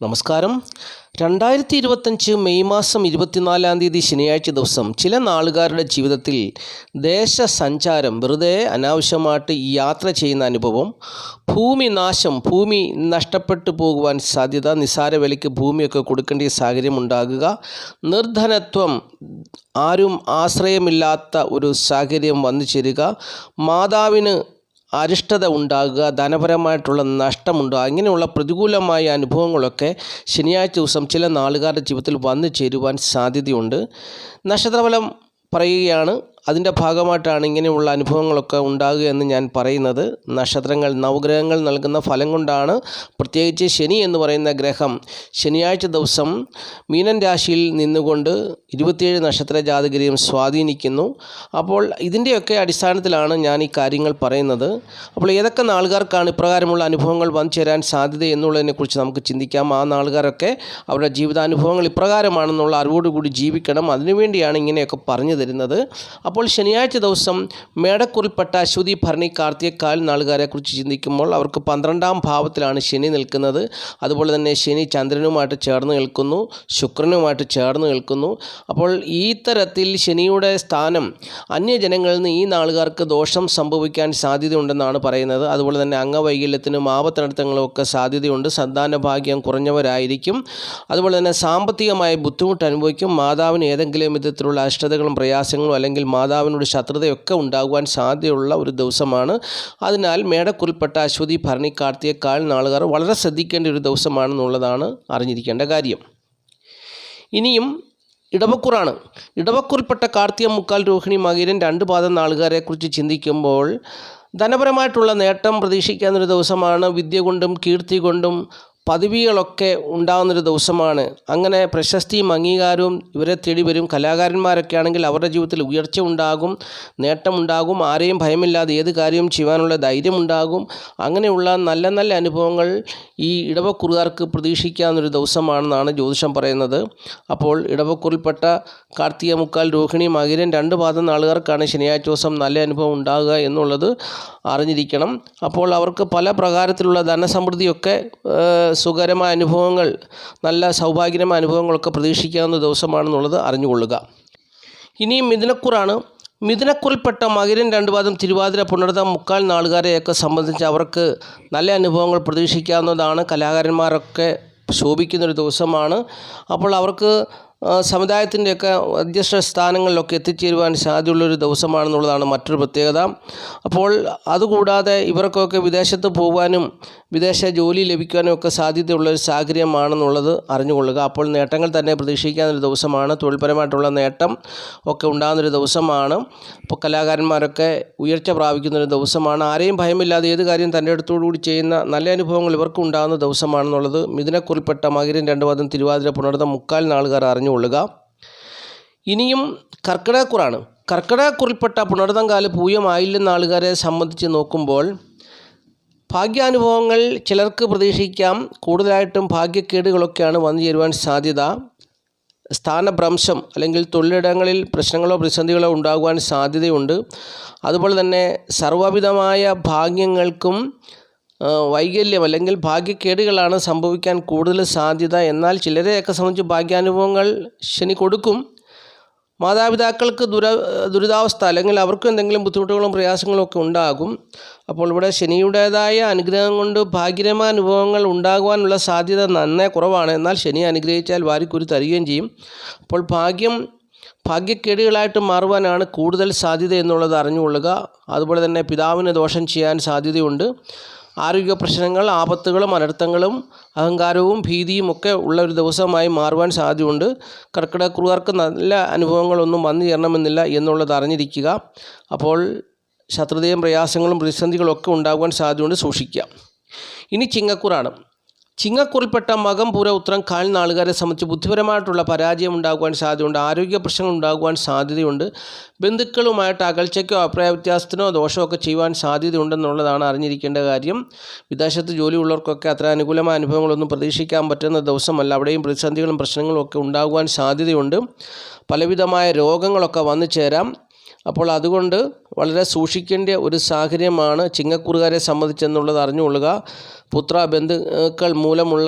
നമസ്കാരം. 2025 മെയ് മാസം 24 ശനിയാഴ്ച ദിവസം ചില നാളുകാരുടെ ജീവിതത്തിൽ ദേശസഞ്ചാരം, വെറുതെ അനാവശ്യമായിട്ട് യാത്ര ചെയ്യുന്ന അനുഭവം, ഭൂമി നാശം, ഭൂമി നഷ്ടപ്പെട്ടു പോകുവാൻ സാധ്യത, നിസ്സാര വിലയ്ക്ക് ഭൂമിയൊക്കെ കൊടുക്കേണ്ട സാഹചര്യം ഉണ്ടാകുക, നിർധനത്വം, ആരും ആശ്രയമില്ലാത്ത ഒരു സാഹചര്യം വന്നു ചേരുക, മാതാവിന് അരിഷ്ടത ഉണ്ടാകുക, ധനപരമായിട്ടുള്ള നഷ്ടമുണ്ടാകുക, ഇങ്ങനെയുള്ള പ്രതികൂലമായ അനുഭവങ്ങളൊക്കെ ശനിയാഴ്ച ദിവസം ചില നാളുകാരുടെ ജീവിതത്തിൽ വന്നു ചേരുവാൻ സാധ്യതയുണ്ട്. നക്ഷത്രഫലം പറയുകയാണ്. അതിൻ്റെ ഭാഗമായിട്ടാണ് ഇങ്ങനെയുള്ള അനുഭവങ്ങളൊക്കെ ഉണ്ടാകുക എന്ന് ഞാൻ പറയുന്നത്. നക്ഷത്രങ്ങൾ, നവഗ്രഹങ്ങൾ നൽകുന്ന ഫലം കൊണ്ടാണ്. പ്രത്യേകിച്ച് ശനി എന്ന് പറയുന്ന ഗ്രഹം ശനിയാഴ്ച ദിവസം മീനൻ രാശിയിൽ നിന്നുകൊണ്ട് 27 നക്ഷത്ര ജാതകരെയും സ്വാധീനിക്കുന്നു. അപ്പോൾ ഇതിൻ്റെയൊക്കെ അടിസ്ഥാനത്തിലാണ് ഞാൻ ഈ കാര്യങ്ങൾ പറയുന്നത്. അപ്പോൾ ഏതൊക്കെ നാളുകാർക്കാണ് ഇപ്രകാരമുള്ള അനുഭവങ്ങൾ വന്നു ചേരാൻ സാധ്യത എന്നുള്ളതിനെക്കുറിച്ച് നമുക്ക് ചിന്തിക്കാം. ആ നാളുകാരൊക്കെ അവരുടെ ജീവിതാനുഭവങ്ങൾ ഇപ്രകാരമാണെന്നുള്ള അറിവോടുകൂടി ജീവിക്കണം. അതിനുവേണ്ടിയാണ് ഇങ്ങനെയൊക്കെ പറഞ്ഞു തരുന്നത്. അപ്പോൾ ശനിയാഴ്ച ദിവസം മേടക്കുറിൽപ്പെട്ട അശ്വതി, ഭരണി, കാർത്തിക നാളുകാരെക്കുറിച്ച് ചിന്തിക്കുമ്പോൾ അവർക്ക് 12ാം ഭാവത്തിലാണ് ശനി നിൽക്കുന്നത്. അതുപോലെ തന്നെ ശനി ചന്ദ്രനുമായിട്ട് ചേർന്ന് നിൽക്കുന്നു, ശുക്രനുമായിട്ട് ചേർന്ന് നിൽക്കുന്നു. അപ്പോൾ ഈ തരത്തിൽ ശനിയുടെ സ്ഥാനം അന്യജനങ്ങളിൽ നിന്ന് ഈ നാളുകാർക്ക് ദോഷം സംഭവിക്കാൻ സാധ്യതയുണ്ടെന്നാണ് പറയുന്നത്. അതുപോലെ തന്നെ അംഗവൈകല്യത്തിനും ആപത്തിനർത്ഥങ്ങളും ഒക്കെ സാധ്യതയുണ്ട്. സന്താന ഭാഗ്യം കുറഞ്ഞവരായിരിക്കും. അതുപോലെ തന്നെ സാമ്പത്തികമായ ബുദ്ധിമുട്ട് അനുഭവിക്കും. മാതാവിന് ഏതെങ്കിലും വിധത്തിലുള്ള അരിഷ്ടതകളും പ്രയാസങ്ങളും അല്ലെങ്കിൽ മാതാവിനോട് ശത്രുതയൊക്കെ ഉണ്ടാകുവാൻ സാധ്യതയുള്ള ഒരു ദിവസമാണ്. അതിനാൽ മേടക്കുറിൽപ്പെട്ട അശ്വതി, ഭരണി, കാർത്തിക നാളുകാർ വളരെ ശ്രദ്ധിക്കേണ്ട ഒരു ദിവസമാണെന്നുള്ളതാണ് അറിഞ്ഞിരിക്കേണ്ട കാര്യം. ഇനിയും ഇടവക്കൂറാണ്. ഇടവക്കൂറിൽപ്പെട്ട കാർത്തിക, മുക്കാൽ, രോഹിണി, മകീരൻ 2 പാദം നാളുകാരെക്കുറിച്ച് ചിന്തിക്കുമ്പോൾ ധനപരമായിട്ടുള്ള നേട്ടം പ്രതീക്ഷിക്കാവുന്നൊരു ദിവസമാണ്. വിദ്യ കൊണ്ടും കീർത്തി കൊണ്ടും പദവികളൊക്കെ ഉണ്ടാകുന്നൊരു ദിവസമാണ്. അങ്ങനെ പ്രശസ്തിയും അംഗീകാരവും ഇവരെ തേടി വരും. കലാകാരന്മാരൊക്കെ ആണെങ്കിൽ അവരുടെ ജീവിതത്തിൽ ഉയർച്ച ഉണ്ടാകും, നേട്ടമുണ്ടാകും. ആരെയും ഭയമില്ലാതെ ഏത് കാര്യവും ചെയ്യാനുള്ള ധൈര്യമുണ്ടാകും. അങ്ങനെയുള്ള നല്ല നല്ല അനുഭവങ്ങൾ ഈ ഇടവക്കൂറുകാർക്ക് പ്രതീക്ഷിക്കാവുന്നൊരു ദിവസമാണെന്നാണ് ജ്യോതിഷം പറയുന്നത്. അപ്പോൾ ഇടവക്കൂറിൽപ്പെട്ട കാർത്തിക, മുക്കാൽ, രോഹിണി, മകീരൻ 2 പാദം നാളുകാർക്കാണ് ശനിയാഴ്ച ദിവസം നല്ല അനുഭവം ഉണ്ടാകുക എന്നുള്ളത് അറിഞ്ഞിരിക്കണം. അപ്പോൾ അവർക്ക് പല പ്രകാരത്തിലുള്ള ധനസമൃദ്ധിയൊക്കെ, സുഖകരമായ അനുഭവങ്ങൾ, നല്ല സൗഭാഗ്യമായ അനുഭവങ്ങളൊക്കെ പ്രതീക്ഷിക്കാവുന്ന ദിവസമാണെന്നുള്ളത് അറിഞ്ഞുകൊള്ളുക. ഇനിയും മിഥുനക്കൂറാണ്. മിഥുനക്കൂറിൽപ്പെട്ട മകീരൻ 2 പാദം, തിരുവാതിര, പുണർതം, മുക്കാൽ നാളുകാരെയൊക്കെ സംബന്ധിച്ച് അവർക്ക് നല്ല അനുഭവങ്ങൾ പ്രതീക്ഷിക്കാവുന്നതാണ്. കലാകാരന്മാരൊക്കെ ശോഭിക്കുന്നൊരു ദിവസമാണ്. അപ്പോൾ അവർക്ക് സമുദായത്തിൻ്റെയൊക്കെ അധ്യക്ഷ സ്ഥാനങ്ങളിലൊക്കെ എത്തിച്ചേരുവാൻ സാധ്യതയുള്ളൊരു ദിവസമാണെന്നുള്ളതാണ് മറ്റൊരു പ്രത്യേകത. അപ്പോൾ അതുകൂടാതെ ഇവർക്കൊക്കെ വിദേശത്ത് പോകുവാനും വിദേശ ജോലി ലഭിക്കാനും ഒക്കെ സാധ്യതയുള്ളൊരു സാഹചര്യമാണെന്നുള്ളത് അറിഞ്ഞുകൊള്ളുക. അപ്പോൾ നേട്ടങ്ങൾ തന്നെ പ്രതീക്ഷിക്കാവുന്നൊരു ദിവസമാണ്. തൊഴിൽപരമായിട്ടുള്ള നേട്ടം ഒക്കെ ഉണ്ടാകുന്നൊരു ദിവസമാണ്. അപ്പോൾ കലാകാരന്മാരൊക്കെ ഉയർച്ച പ്രാപിക്കുന്നൊരു ദിവസമാണ്. ആരെയും ഭയമില്ലാതെ ഏത് കാര്യം തൻ്റെ അടുത്തോടുകൂടി ചെയ്യുന്ന നല്ല അനുഭവങ്ങൾ ഇവർക്ക് ഉണ്ടാകുന്ന ദിവസമാണെന്നുള്ളത് മിഥുനക്കുറിൽപ്പെട്ട മകീരൻ 2 പാദം, തിരുവാതിര, പുണർതം, മുക്കാൽ നാളുകാർ അറിഞ്ഞുകൊള്ളുക. ഇനിയും കർക്കിടകക്കൂറാണ്. കർക്കിടകക്കുറിൽപ്പെട്ട പുണർതം, കാല്, പൂയം, ആയില്യം നാളുകാരെ സംബന്ധിച്ച് നോക്കുമ്പോൾ ഭാഗ്യാനുഭവങ്ങൾ ചിലർക്ക് പ്രതീക്ഷിക്കാം. കൂടുതലായിട്ടും ഭാഗ്യക്കേടുകളൊക്കെയാണ് വന്നു ചേരുവാൻ സാധ്യത. സ്ഥാനഭ്രംശം അല്ലെങ്കിൽ തൊഴിലിടങ്ങളിൽ പ്രശ്നങ്ങളോ പ്രതിസന്ധികളോ ഉണ്ടാകുവാൻ സാധ്യതയുണ്ട്. അതുപോലെ തന്നെ സർവ്വവിധമായ ഭാഗ്യങ്ങൾക്കും വൈകല്യം അല്ലെങ്കിൽ ഭാഗ്യക്കേടുകളാണ് സംഭവിക്കാൻ കൂടുതൽ സാധ്യത. എന്നാൽ ചിലരെയൊക്കെ സംബന്ധിച്ച് ഭാഗ്യാനുഭവങ്ങൾ ശനി കൊടുക്കും. മാതാപിതാക്കൾക്ക് ദുരിതാവസ്ഥ അല്ലെങ്കിൽ അവർക്ക് എന്തെങ്കിലും ബുദ്ധിമുട്ടുകളും പ്രയാസങ്ങളും ഒക്കെ ഉണ്ടാകും. അപ്പോൾ ഇവിടെ ശനിയുടേതായ അനുഗ്രഹം കൊണ്ട് ഭാഗ്യകരമായ അനുഭവങ്ങൾ ഉണ്ടാകുവാനുള്ള സാധ്യത നന്നേ കുറവാണ്. എന്നാൽ ശനി അനുഗ്രഹിച്ചാൽ വാരിക്കുരി തരികയും ചെയ്യും. അപ്പോൾ ഭാഗ്യക്കേടുകളായിട്ട് മാറുവാനാണ് കൂടുതൽ സാധ്യത എന്നുള്ളത് അറിഞ്ഞുകൊള്ളുക. അതുപോലെ തന്നെ പിതാവിന് ദോഷം ചെയ്യാൻ സാധ്യതയുണ്ട്. ആരോഗ്യ പ്രശ്നങ്ങൾ, ആപത്തുകളും അനർത്ഥങ്ങളും അഹങ്കാരവും ഭീതിയും ഒക്കെ ഉള്ള ഒരു ദിവസമായി മാറുവാൻ സാധ്യതയുണ്ട്. കർക്കിടകക്കൂറുകാർക്ക് നല്ല അനുഭവങ്ങളൊന്നും വന്നു ചേരണമെന്നില്ല എന്നുള്ളത് അറിഞ്ഞിരിക്കുക. അപ്പോൾ ശത്രുതയും പ്രയാസങ്ങളും പ്രതിസന്ധികളും ഒക്കെ ഉണ്ടാകുവാൻ സാധ്യതയുണ്ട്, സൂക്ഷിക്കുക. ഇനി ചിങ്ങക്കൂറാണ്. ചിങ്ങക്കൂറിൽപ്പെട്ട മകം, പൂര, ഉത്രം, കാൽ നാളുകാരെ സംബന്ധിച്ച് ബുദ്ധിപരമായിട്ടുള്ള പരാജയം ഉണ്ടാകുവാൻ സാധ്യതയുണ്ട്. ആരോഗ്യ പ്രശ്നങ്ങൾ ഉണ്ടാകുവാൻ സാധ്യതയുണ്ട്. ബന്ധുക്കളുമായിട്ട് അകൽച്ചയ്ക്കോ അഭിപ്രായ വ്യത്യാസത്തിനോ ദോഷമൊക്കെ ചെയ്യുവാൻ സാധ്യതയുണ്ടെന്നുള്ളതാണ് അറിഞ്ഞിരിക്കേണ്ട കാര്യം. വിദേശത്ത് ജോലിയുള്ളവർക്കൊക്കെ അത്ര അനുകൂലമായ അനുഭവങ്ങളൊന്നും പ്രതീക്ഷിക്കാൻ പറ്റുന്ന ദിവസമല്ല. അവിടെയും പ്രതിസന്ധികളും പ്രശ്നങ്ങളും ഒക്കെ ഉണ്ടാകുവാൻ സാധ്യതയുണ്ട്. പലവിധമായ രോഗങ്ങളൊക്കെ വന്നു ചേരാം. അപ്പോൾ അതുകൊണ്ട് വളരെ സൂക്ഷിക്കേണ്ട ഒരു സാഹചര്യമാണ് ചിങ്ങക്കൂറുകാരെ സംബന്ധിച്ചെന്നുള്ളത് അറിഞ്ഞുകൊള്ളുക. പുത്ര ബന്ധുക്കൾ മൂലമുള്ള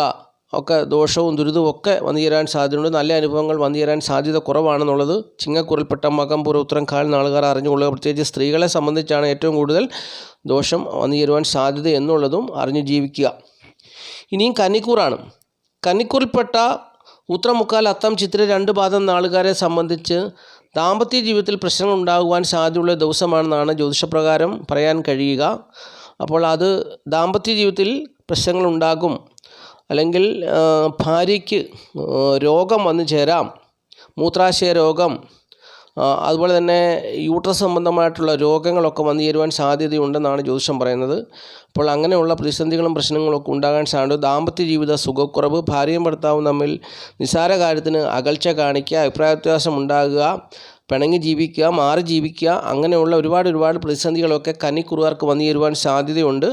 ഒക്കെ ദോഷവും ദുരിതവും ഒക്കെ വന്നു ചേരാൻ സാധ്യതയുണ്ട്. നല്ല അനുഭവങ്ങൾ വന്നു ചേരാൻ സാധ്യത കുറവാണെന്നുള്ളത് ചിങ്ങക്കുറിൽപ്പെട്ട മകം പൂരം ഉത്തരം കാൽ നാളുകാർ അറിഞ്ഞുകൊള്ളുക. പ്രത്യേകിച്ച് സ്ത്രീകളെ സംബന്ധിച്ചാണ് ഏറ്റവും കൂടുതൽ ദോഷം വന്നു ചേരുവാൻ സാധ്യത എന്നുള്ളതും അറിഞ്ഞു ജീവിക്കുക. ഇനിയും കന്നിക്കൂറാണ്. കന്നിക്കൂറിൽപ്പെട്ട ഉത്രം മുക്കാൽ അത്തം ചിത്തിര 2 പാദം നാളുകാരെ സംബന്ധിച്ച് ദാമ്പത്യ ജീവിതത്തിൽ പ്രശ്നങ്ങൾ ഉണ്ടാകുവാൻ സാധ്യതയുള്ള ദിവസമാണെന്നാണ് ജ്യോതിഷപ്രകാരം പറയാൻ കഴിയുക. അപ്പോൾ അത് ദാമ്പത്യ ജീവിതത്തിൽ പ്രശ്നങ്ങളുണ്ടാകും, അല്ലെങ്കിൽ ഭാര്യയ്ക്ക് രോഗം വന്നു ചേരാം, മൂത്രാശയ രോഗം, അതുപോലെ തന്നെ യൂട്രസ് സംബന്ധമായിട്ടുള്ള രോഗങ്ങളൊക്കെ വന്നു ചേരുവാൻ സാധ്യതയുണ്ടെന്നാണ് ജ്യോതിഷം പറയുന്നത്. അപ്പോൾ അങ്ങനെയുള്ള പ്രതിസന്ധികളും പ്രശ്നങ്ങളൊക്കെ ഉണ്ടാകാൻ സാധ്യത. ദാമ്പത്യ ജീവിത സുഖക്കുറവ്, ഭാര്യയും ഭർത്താവും തമ്മിൽ നിസ്സാര കാര്യത്തിന് അകൽച്ച കാണിക്കുക, അഭിപ്രായ വ്യത്യാസം ഉണ്ടാകുക, പിണങ്ങി ജീവിക്കുക, മാറി ജീവിക്കുക, അങ്ങനെയുള്ള ഒരുപാട് പ്രതിസന്ധികളൊക്കെ കന്നിക്കുറുകാർക്ക് വന്നു ചേരുവാൻ സാധ്യതയുണ്ട്.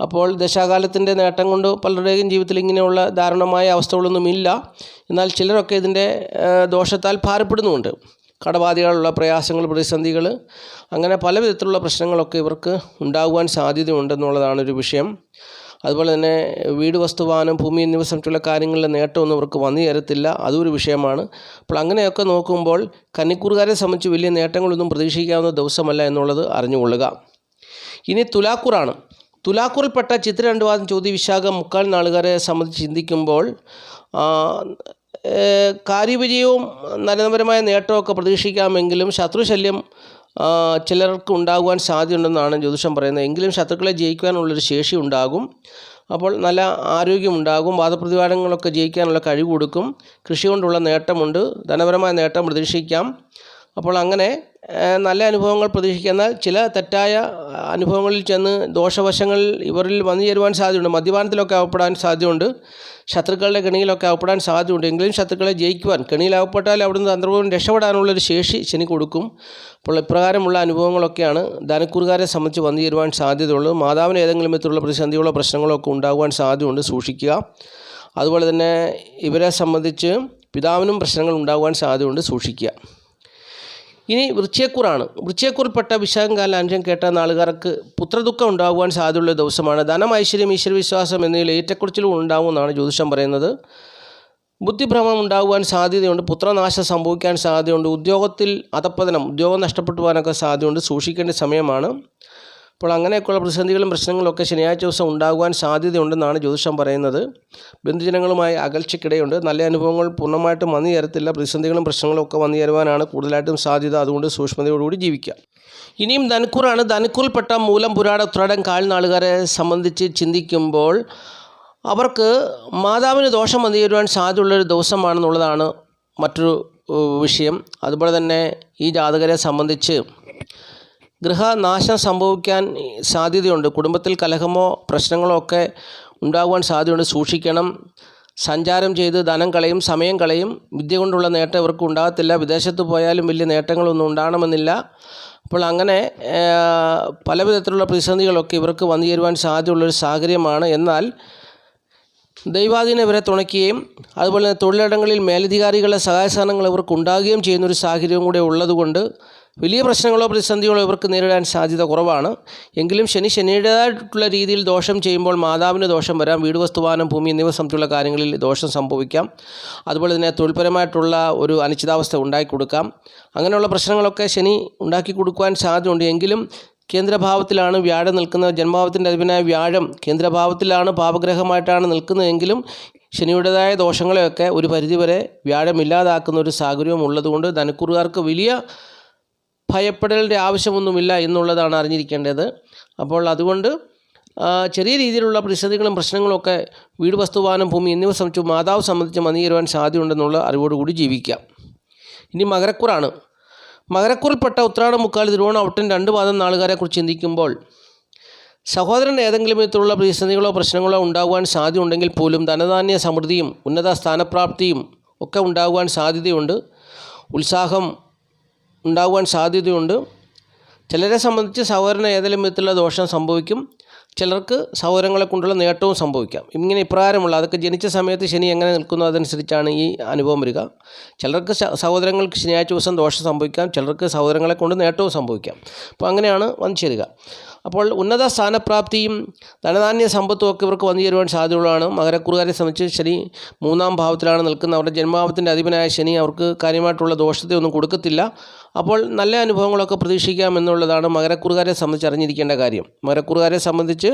അപ്പോൾ ദശാകാലത്തിൻ്റെ നേട്ടം കൊണ്ട് പലരുടെയും ജീവിതത്തിൽ ഇങ്ങനെയുള്ള ദാരുണമായ അവസ്ഥകളൊന്നുമില്ല. എന്നാൽ ചിലരൊക്കെ ഇതിൻ്റെ ദോഷത്താൽ ഭാരപ്പെടുന്നുമുണ്ട്. കടബാധ്യതകളുള്ള പ്രയാസങ്ങൾ, പ്രതിസന്ധികൾ, അങ്ങനെ പല വിധത്തിലുള്ള പ്രശ്നങ്ങളൊക്കെ ഇവർക്ക് ഉണ്ടാകുവാൻ സാധ്യതയുണ്ടെന്നുള്ളതാണ് ഒരു വിഷയം. അതുപോലെ തന്നെ വീട്, വസ്തുവാഹനം, ഭൂമി എന്നിവ സംബന്ധിച്ചുള്ള കാര്യങ്ങളിലെ നേട്ടമൊന്നും ഇവർക്ക് വന്നു ചേരത്തില്ല, അതൊരു വിഷയമാണ്. അപ്പോൾ അങ്ങനെയൊക്കെ നോക്കുമ്പോൾ കന്നിക്കൂറുകാരെ സംബന്ധിച്ച് വലിയ നേട്ടങ്ങളൊന്നും പ്രതീക്ഷിക്കാവുന്ന ദിവസമല്ല എന്നുള്ളത് അറിഞ്ഞുകൊള്ളുക. ഇനി തുലാക്കൂറാണ്. തുലാക്കൂറിൽപ്പെട്ട ചിത്ര 2 പാദം ചോതി വിശാഖം മുക്കാൽ നാളുകാരെ സംബന്ധിച്ച് ചിന്തിക്കുമ്പോൾ കാര്യവിജയവും നരപരമായ നേട്ടമൊക്കെ പ്രതീക്ഷിക്കാമെങ്കിലും ശത്രുശല്യം ചിലർക്ക് ഉണ്ടാകുവാൻ സാധ്യതയുണ്ടെന്നാണ് ജ്യോതിഷം പറയുന്നത്. എങ്കിലും ശത്രുക്കളെ ജയിക്കുവാനുള്ളൊരു ശേഷി ഉണ്ടാകും. അപ്പോൾ നല്ല ആരോഗ്യമുണ്ടാകും, വാദപ്രതിവാദങ്ങളൊക്കെ ജയിക്കാനുള്ള കഴിവ് കൊടുക്കും, കൃഷി കൊണ്ടുള്ള നേട്ടമുണ്ട്, ധനപരമായ നേട്ടം പ്രതീക്ഷിക്കാം. അപ്പോൾ അങ്ങനെ നല്ല അനുഭവങ്ങൾ പ്രതീക്ഷിക്കുക. എന്നാൽ ചില തെറ്റായ അനുഭവങ്ങളിൽ ചെന്ന് ദോഷവശങ്ങൾ ഇവരിൽ വന്നു ചേരുവാൻ സാധ്യതയുണ്ട്. മദ്യപാനത്തിലൊക്കെ അകപ്പെടാൻ സാധ്യതയുണ്ട്, ശത്രുക്കളുടെ കെണിയിലൊക്കെ അകപ്പെടാൻ സാധ്യതയുണ്ട്. എങ്കിലും ശത്രുക്കളെ ജയിക്കുവാൻ, കെണിയിലകപ്പെട്ടാൽ അവിടുന്ന് തന്ത്രപൂർവ്വം രക്ഷപ്പെടാനുള്ളൊരു ശേഷി ശനി കൊടുക്കും. അപ്പോൾ ഇപ്രകാരമുള്ള അനുഭവങ്ങളൊക്കെയാണ് ധനക്കുറുകാരെ സംബന്ധിച്ച് വന്നു ചേരുവാൻ സാധ്യതയുള്ളത്. മാതാവിന് ഏതെങ്കിലും വിധത്തിലുള്ള പ്രതിസന്ധികളോ പ്രശ്നങ്ങളോ ഒക്കെ ഉണ്ടാകുവാൻ സാധ്യതയുണ്ട്, സൂക്ഷിക്കുക. അതുപോലെ തന്നെ ഇവരെ സംബന്ധിച്ച് പിതാവിനും പ്രശ്നങ്ങൾ ഉണ്ടാകുവാൻ സാധ്യതയുണ്ട്, സൂക്ഷിക്കുക. ഇനി വൃശ്ചികക്കൂറാണ്. വൃശ്ചികക്കൂറിൽപ്പെട്ട വിശാഖം കാല അഞ്ചം കേട്ട നാളുകാർക്ക് പുത്രദുഃഖം ഉണ്ടാകുവാൻ സാധ്യതയുള്ള ദിവസമാണ്. ധനം, ഐശ്വര്യം, ഈശ്വരവിശ്വാസം എന്നിവയിൽ ഏറ്റക്കുറച്ചിലും ഉണ്ടാകുമെന്നാണ് ജ്യോതിഷം പറയുന്നത്. ബുദ്ധിഭ്രമം ഉണ്ടാകുവാൻ സാധ്യതയുണ്ട്, പുത്രനാശം സംഭവിക്കാൻ സാധ്യതയുണ്ട്, ഉദ്യോഗത്തിൽ അധപ്പതനം, ഉദ്യോഗം നഷ്ടപ്പെട്ടു പോകാനൊക്കെ സാധ്യതയുണ്ട്, സൂക്ഷിക്കേണ്ട സമയമാണ്. അപ്പോൾ അങ്ങനെയൊക്കെയുള്ള പ്രതിസന്ധികളും പ്രശ്നങ്ങളൊക്കെ ശനിയാഴ്ച ദിവസം ഉണ്ടാകുവാൻ സാധ്യതയുണ്ടെന്നാണ് ജ്യോതിഷം പറയുന്നത്. ബന്ധുജനങ്ങളുമായി അകൽച്ചയ്ക്കിടയുണ്ട്. നല്ല അനുഭവങ്ങൾ പൂർണ്ണമായിട്ടും വന്നു ചേരത്തില്ല, പ്രതിസന്ധികളും പ്രശ്നങ്ങളും ഒക്കെ വന്നു ചേരുവാനാണ് കൂടുതലായിട്ടും സാധ്യത. അതുകൊണ്ട് സൂക്ഷ്മതയോടുകൂടി ജീവിക്കുക. ഇനിയും ധനുക്കൂറാണ്. ധനുക്കൂറിൽപ്പെട്ട മൂലം, പുരാട, ഉത്രാടം കാൽ നാളുകാരെ സംബന്ധിച്ച് ചിന്തിക്കുമ്പോൾ അവർക്ക് മാതാവിന് ദോഷം വന്നു ചേരുവാൻ സാധ്യതയുള്ളൊരു ദിവസമാണെന്നുള്ളതാണ് മറ്റൊരു വിഷയം. അതുപോലെ തന്നെ ഈ ജാതകരെ സംബന്ധിച്ച് ഗൃഹനാശം സംഭവിക്കാൻ സാധ്യതയുണ്ട്. കുടുംബത്തിൽ കലഹമോ പ്രശ്നങ്ങളോ ഒക്കെ ഉണ്ടാകുവാൻ സാധ്യതയുണ്ട്, സൂക്ഷിക്കണം. സഞ്ചാരം ചെയ്ത് ധനം കളയും, സമയം കളയും, വിദ്യ കൊണ്ടുള്ള നേട്ടം ഇവർക്ക് ഉണ്ടാകത്തില്ല. വിദേശത്ത് പോയാലും വലിയ നേട്ടങ്ങളൊന്നും ഉണ്ടാകണമെന്നില്ല. അപ്പോൾ അങ്ങനെ പല വിധത്തിലുള്ള പ്രതിസന്ധികളൊക്കെ ഇവർക്ക് വന്നു ചേരുവാൻ സാധ്യതയുള്ളൊരു സാഹചര്യമാണ്. എന്നാൽ ദൈവാധീനം ഇവരെ തുണയ്ക്കുകയും അതുപോലെ തന്നെ തൊഴിലിടങ്ങളിൽ മേലധികാരികളുടെ സഹായ സഹകരണങ്ങൾ ഇവർക്ക് ഉണ്ടാകുകയും ചെയ്യുന്നൊരു സാഹചര്യവും കൂടെ ഉള്ളതുകൊണ്ട് വലിയ പ്രശ്നങ്ങളോ പ്രതിസന്ധികളോ ഇവർക്ക് നേരിടാൻ സാധ്യത കുറവാണ്. എങ്കിലും ശനിയുടേതായിട്ടുള്ള രീതിയിൽ ദോഷം ചെയ്യുമ്പോൾ മാതാവിന് ദോഷം വരാം. വീട്, വസ്തുവാഹനം, ഭൂമി എന്നിവ സംബന്ധിച്ചുള്ള കാര്യങ്ങളിൽ ദോഷം സംഭവിക്കാം. അതുപോലെ തന്നെ തൊഴിൽപരമായിട്ടുള്ള ഒരു അനിശ്ചിതാവസ്ഥ ഉണ്ടാക്കി കൊടുക്കാം. അങ്ങനെയുള്ള പ്രശ്നങ്ങളൊക്കെ ശനി ഉണ്ടാക്കി കൊടുക്കുവാൻ സാധ്യതയുണ്ട്. എങ്കിലും കേന്ദ്രഭാവത്തിലാണ് വ്യാഴം നിൽക്കുന്നത്. ജന്മഭാവത്തിൻ്റെ അധിപനായ വ്യാഴം കേന്ദ്രഭാവത്തിലാണ്, പാപഗ്രഹമായിട്ടാണ് നിൽക്കുന്നതെങ്കിലും ശനിയുടേതായ ദോഷങ്ങളെയൊക്കെ ഒരു പരിധിവരെ വ്യാഴം ഇല്ലാതാക്കുന്ന ഒരു സാഹചര്യവും ഉള്ളതുകൊണ്ട് ധനുക്കൂറുകാർക്ക് വലിയ ഭയപ്പെടലിൻ്റെ ആവശ്യമൊന്നുമില്ല എന്നുള്ളതാണ് അറിഞ്ഞിരിക്കേണ്ടത്. അപ്പോൾ അതുകൊണ്ട് ചെറിയ രീതിയിലുള്ള പ്രതിസന്ധികളും പ്രശ്നങ്ങളൊക്കെ വീട്, വസ്തുവാഹനം, ഭൂമി എന്നിവ സംബന്ധിച്ച് മാതാവ് സംബന്ധിച്ച് വന്നു ചേരുവാൻ സാധ്യതയുണ്ടെന്നുള്ള അറിവോടുകൂടി ജീവിക്കാം. ഇനി മകരക്കൂറാണ്. മകരക്കൂറിൽപ്പെട്ട ഉത്രാടം, മുക്കാൽ, തിരുവോണം, ഔട്ടം 2 പാദം നാളുകാരെക്കുറിച്ച് ചിന്തിക്കുമ്പോൾ സഹോദരൻ ഏതെങ്കിലും വിധത്തിലുള്ള പ്രതിസന്ധികളോ പ്രശ്നങ്ങളോ ഉണ്ടാകുവാൻ സാധ്യതയുണ്ടെങ്കിൽ പോലും ധനധാന്യ സമൃദ്ധിയും ഉന്നത സ്ഥാനപ്രാപ്തിയും ഒക്കെ ഉണ്ടാകുവാൻ സാധ്യതയുണ്ട്. ഉത്സാഹം ഉണ്ടാകുവാൻ സാധ്യതയുണ്ട്. ചിലരെ സംബന്ധിച്ച് സഹോദരന് ഏതെങ്കിലും വിധത്തിലുള്ള ദോഷം സംഭവിക്കും, ചിലർക്ക് സഹോദരങ്ങളെ കൊണ്ടുള്ള നേട്ടവും സംഭവിക്കാം. ഇങ്ങനെ ഇപ്രകാരമുള്ള അതൊക്കെ ജനിച്ച സമയത്ത് ശനി എങ്ങനെ നിൽക്കുന്നു അതനുസരിച്ചാണ് ഈ അനുഭവം വരിക. ചിലർക്ക് സഹോദരങ്ങൾക്ക് ശനിയാഴ്ച ദിവസം ദോഷം സംഭവിക്കാം, ചിലർക്ക് സഹോദരങ്ങളെ കൊണ്ട് നേട്ടവും സംഭവിക്കാം. അപ്പോൾ അങ്ങനെയാണ് വന്നു ചേരുക. അപ്പോൾ ഉന്നത സ്ഥാനപ്രാപ്തിയും ധനധാന്യ സമ്പത്തും ഒക്കെ ഇവർക്ക് വന്നു ചേരുവാൻ സാധ്യതയുള്ളതാണ്. മകരക്കുറുകാരെ സംബന്ധിച്ച് ശനി 3-ാം ഭാവത്തിലാണ് നിൽക്കുന്നത്. അവരുടെ ജന്മഭാവത്തിൻ്റെ അധിപനായ ശനി അവർക്ക് കാര്യമായിട്ടുള്ള ദോഷത്തെ ഒന്നും കൊടുക്കത്തില്ല. അപ്പോൾ നല്ല അനുഭവങ്ങളൊക്കെ പ്രതീക്ഷിക്കാം എന്നുള്ളതാണ് മകരക്കുറുകാരെ സംബന്ധിച്ച് അറിഞ്ഞിരിക്കേണ്ട കാര്യം. മകരക്കുറുകാരെ സംബന്ധിച്ച്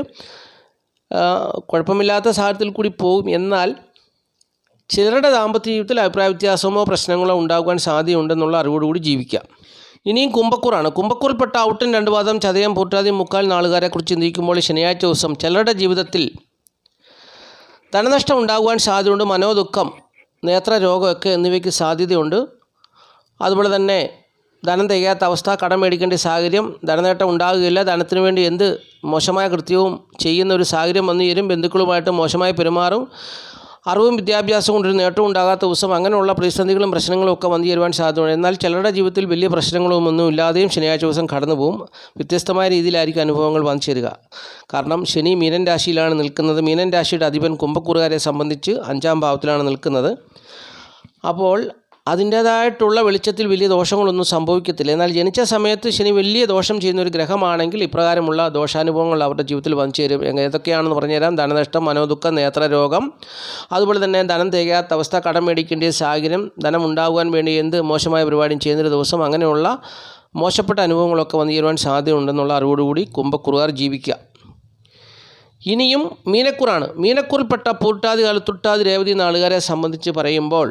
കുഴപ്പമില്ലാത്ത സാഹചര്യത്തിൽ കൂടി പോകും. എന്നാൽ ചിലരുടെ ദാമ്പത്യ ജീവിതത്തിൽ അഭിപ്രായ വ്യത്യാസമോ പ്രശ്നങ്ങളോ ഉണ്ടാകുവാൻ സാധ്യതയുണ്ടെന്നുള്ള അറിവോടുകൂടി ജീവിക്കാം. ഇനിയും കുംഭക്കൂറാണ്. കുംഭക്കൂറിൽപ്പെട്ട ഔട്ടൻ 2 പാദം ചതയം പൂർട്ടാതി മുക്കാൽ നാളുകാരെക്കുറിച്ച് ചിന്തിക്കുമ്പോൾ ശനിയാഴ്ച ദിവസം ചിലരുടെ ജീവിതത്തിൽ ധനനഷ്ടം ഉണ്ടാകുവാൻ സാധ്യതയുണ്ട്. മനോദുഃഖം, നേത്രരോഗമൊക്കെ എന്നിവയ്ക്ക് സാധ്യതയുണ്ട്. അതുപോലെ തന്നെ ധനം തികയാത്ത അവസ്ഥ, കടം മേടിക്കേണ്ട സാഹചര്യം, ധനനേട്ടം ഉണ്ടാകുകയില്ല. ധനത്തിന് വേണ്ടി എന്ത് മോശമായ കൃത്യവും ചെയ്യുന്ന ഒരു സാഹചര്യം വന്നു ചേരും. ബന്ധുക്കളുമായിട്ട് മോശമായി പെരുമാറും. അറിവും വിദ്യാഭ്യാസം കൊണ്ടൊരു നേട്ടവും ഉണ്ടാകാത്ത ദിവസം. അങ്ങനെയുള്ള പ്രതിസന്ധികളും പ്രശ്നങ്ങളും ഒക്കെ വന്നു ചേരുവാൻ സാധ്യതയുണ്ട്. എന്നാൽ ചിലരുടെ ജീവിതത്തിൽ വലിയ പ്രശ്നങ്ങളും ഒന്നും ഇല്ലാതെയും ശനിയാഴ്ച ദിവസം കടന്നു പോകും. വ്യത്യസ്തമായ രീതിയിലായിരിക്കും അനുഭവങ്ങൾ വന്നു ചേരുക. കാരണം ശനി മീനൻ രാശിയിലാണ് നിൽക്കുന്നത്. മീനൻ രാശിയുടെ അധിപൻ കുംഭക്കൂറുകാരെ സംബന്ധിച്ച് 5-ാം ഭാവത്തിലാണ് നിൽക്കുന്നത്. അപ്പോൾ അതിൻ്റേതായിട്ടുള്ള വെളിച്ചത്തിൽ വലിയ ദോഷങ്ങളൊന്നും സംഭവിക്കത്തില്ല. എന്നാൽ ജനിച്ച സമയത്ത് ശനി വലിയ ദോഷം ചെയ്യുന്ന ഒരു ഗ്രഹമാണെങ്കിൽ ഇപ്രകാരമുള്ള ദോഷാനുഭവങ്ങൾ അവരുടെ ജീവിതത്തിൽ വന്നു ചേരും. ഏതൊക്കെയാണെന്ന് പറഞ്ഞുതരാം. ധനനഷ്ടം, മനോദുഃഖം, നേത്രരോഗം, അതുപോലെ തന്നെ ധനം തികയാത്ത അവസ്ഥ, കടം മേടിക്കേണ്ട സാഹചര്യം, ധനം ഉണ്ടാകുവാൻ വേണ്ടി എന്ത് മോശമായ പരിപാടിയും ചെയ്യുന്നൊരു ദിവസം, അങ്ങനെയുള്ള മോശപ്പെട്ട അനുഭവങ്ങളൊക്കെ വന്നു ചേരുവാൻ സാധ്യതയുണ്ടെന്നുള്ള അറിവോടുകൂടി കുംഭക്കൂറുകാർ ജീവിക്കുക. ഇനിയും മീനക്കൂറാണ്. മീനക്കൂറിൽപ്പെട്ട പൂർട്ടാതി കാലത്തുട്ടാതി രേവതി നാളുകാരെ സംബന്ധിച്ച് പറയുമ്പോൾ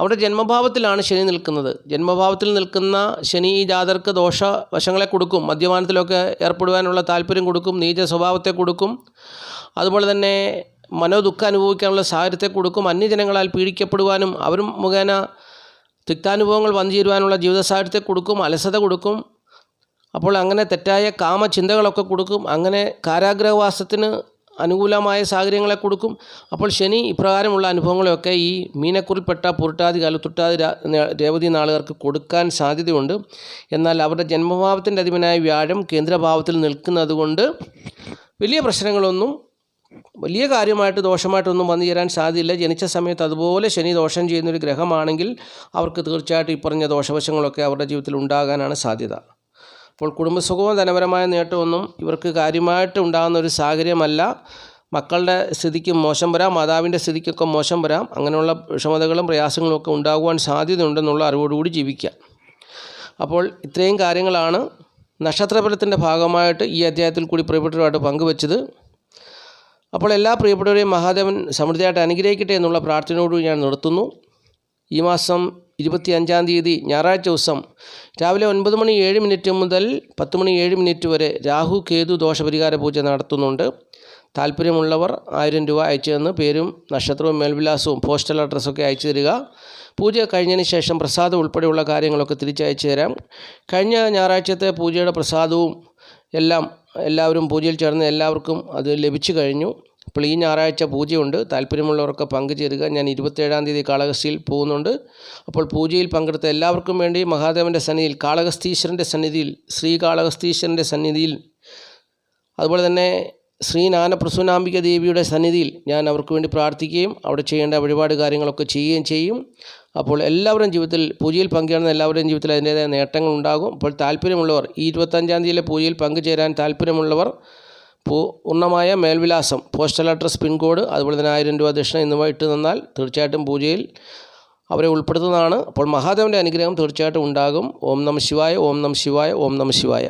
അവിടെ ജന്മഭാവത്തിലാണ് ശനി നിൽക്കുന്നത്. ജന്മഭാവത്തിൽ നിൽക്കുന്ന ശനി ഈ ജാതർക്ക് ദോഷവശങ്ങളെ കൊടുക്കും. മദ്യപാനത്തിലൊക്കെ ഏർപ്പെടുവാനുള്ള താല്പര്യം കൊടുക്കും. നീച സ്വഭാവത്തെ കൊടുക്കും. അതുപോലെ തന്നെ മനോദുഃഖം അനുഭവിക്കാനുള്ള സാഹചര്യത്തെ കൊടുക്കും. അന്യജനങ്ങളാൽ പീഡിക്കപ്പെടുവാനും അവരും മുഖേന തിക്താനുഭവങ്ങൾ വന്നു ചേരുവാനുള്ള ജീവിത സാഹചര്യത്തെ കൊടുക്കും. അലസത കൊടുക്കും. അപ്പോൾ അങ്ങനെ തെറ്റായ കാമചിന്തകളൊക്കെ കൊടുക്കും. അങ്ങനെ കാരാഗ്രഹവാസത്തിന് അനുകൂലമായ സാഹചര്യങ്ങളെ കൊടുക്കും. അപ്പോൾ ശനി ഇപ്രകാരമുള്ള അനുഭവങ്ങളെയൊക്കെ ഈ മീനക്കൂറിൽപ്പെട്ട പൂർട്ടാതി കാലത്തുട്ടാതി രേവതി നാളുകാർക്ക് കൊടുക്കാൻ സാധ്യതയുണ്ട്. എന്നാൽ അവരുടെ ജന്മഭാവത്തിൻ്റെ അധിപനായ വ്യാഴം കേന്ദ്രഭാവത്തിൽ നിൽക്കുന്നത് കൊണ്ട് വലിയ പ്രശ്നങ്ങളൊന്നും, വലിയ കാര്യമായിട്ട് ദോഷമായിട്ടൊന്നും വന്നു ചേരാൻ സാധ്യതയില്ല. ജനിച്ച സമയത്ത് അതുപോലെ ശനി ദോഷം ചെയ്യുന്നൊരു ഗ്രഹമാണെങ്കിൽ അവർക്ക് തീർച്ചയായിട്ടും ഈ പറഞ്ഞ ദോഷവശങ്ങളൊക്കെ അവരുടെ ജീവിതത്തിൽ ഉണ്ടാകാനാണ് സാധ്യത. അപ്പോൾ കുടുംബസുഖവും ധനപരമായ നേട്ടമൊന്നും ഇവർക്ക് കാര്യമായിട്ട് ഉണ്ടാകുന്ന ഒരു സാഹചര്യമല്ല. മക്കളുടെ സ്ഥിതിക്ക് മോശം വരാം, മാതാവിൻ്റെ സ്ഥിതിക്കൊക്കെ മോശം വരാം. അങ്ങനെയുള്ള വിഷമതകളും പ്രയാസങ്ങളും ഒക്കെ ഉണ്ടാകുവാൻ സാധ്യതയുണ്ടെന്നുള്ള അറിവോടുകൂടി ജീവിക്കാം. അപ്പോൾ ഇത്രയും കാര്യങ്ങളാണ് നക്ഷത്രഫലത്തിൻ്റെ ഭാഗമായിട്ട് ഈ അധ്യായത്തിൽ കൂടി പ്രിയപ്പെട്ടവരുമായിട്ട് പങ്കുവച്ചത്. അപ്പോൾ എല്ലാ പ്രിയപ്പെട്ടവരെയും മഹാദേവൻ സമൃദ്ധിയായിട്ട് അനുഗ്രഹിക്കട്ടെ എന്നുള്ള പ്രാർത്ഥനയോടുകൂടി ഞാൻ നിർത്തുന്നു. ഈ മാസം 25-ാം തീയതി ഞായറാഴ്ച ദിവസം രാവിലെ 9:07 മുതൽ 10:07 വരെ രാഹു കേതു ദോഷപരിഹാര പൂജ നടത്തുന്നുണ്ട്. താല്പര്യമുള്ളവർ 1000 രൂപ അയച്ചു തന്ന് പേരും നക്ഷത്രവും മേൽവിലാസവും പോസ്റ്റൽ അഡ്രസ്സൊക്കെ അയച്ചു തരിക. പൂജ കഴിഞ്ഞതിന് ശേഷം പ്രസാദം ഉൾപ്പെടെയുള്ള കാര്യങ്ങളൊക്കെ തിരിച്ചയച്ചു തരാം. കഴിഞ്ഞ ഞായറാഴ്ചത്തെ പൂജയുടെ പ്രസാദവും എല്ലാവരും പൂജയിൽ ചേർന്ന് എല്ലാവർക്കും അത് ലഭിച്ചു കഴിഞ്ഞു. അപ്പോൾ ഈ ഞായറാഴ്ച പൂജയുണ്ട്. താല്പര്യമുള്ളവർക്ക് പങ്കുചേരുക. ഞാൻ 27-ാം തീയതി കാളഹസ്തിയിൽ പോകുന്നുണ്ട്. അപ്പോൾ പൂജയിൽ പങ്കെടുത്ത എല്ലാവർക്കും വേണ്ടി മഹാദേവൻ്റെ സന്നിധിയിൽ, കാളഹസ്തീശ്വരൻ്റെ സന്നിധിയിൽ, ശ്രീകാളഹസ്തീശ്വരൻ്റെ സന്നിധിയിൽ, അതുപോലെ തന്നെ ശ്രീ ജ്ഞാനപ്രസൂനാംബിക ദേവിയുടെ സന്നിധിയിൽ ഞാൻ അവർക്ക് വേണ്ടി പ്രാർത്ഥിക്കുകയും അവിടെ ചെയ്യേണ്ട വഴിപാട് കാര്യങ്ങളൊക്കെ ചെയ്യുകയും ചെയ്യും. അപ്പോൾ എല്ലാവരും ജീവിതത്തിൽ പൂജയിൽ പങ്കുചേരുന്ന എല്ലാവരുടെയും ജീവിതത്തിൽ അതിൻ്റേതായ നേട്ടങ്ങൾ ഉണ്ടാകും. അപ്പോൾ താല്പര്യമുള്ളവർ ഈ 25-ാം തീയതിയിലെ പൂജയിൽ പങ്കുചേരാൻ താല്പര്യമുള്ളവർ പൂർണ്ണമായ മേൽവിലാസം, പോസ്റ്റൽ അഡ്രസ്, പിൻകോഡ്, അതുപോലെ തന്നെ 1000 രൂപ ദക്ഷിണ എന്നിവ ഇട്ട് തന്നാൽ തീർച്ചയായിട്ടും പൂജയിൽ അവരെ ഉൾപ്പെടുത്തുന്നതാണ്. അപ്പോൾ മഹാദേവൻ്റെ അനുഗ്രഹം തീർച്ചയായിട്ടും ഉണ്ടാകും. ഓം നമഃ ശിവായ, ഓം നമഃ ശിവായ, ഓം നമഃ ശിവായ.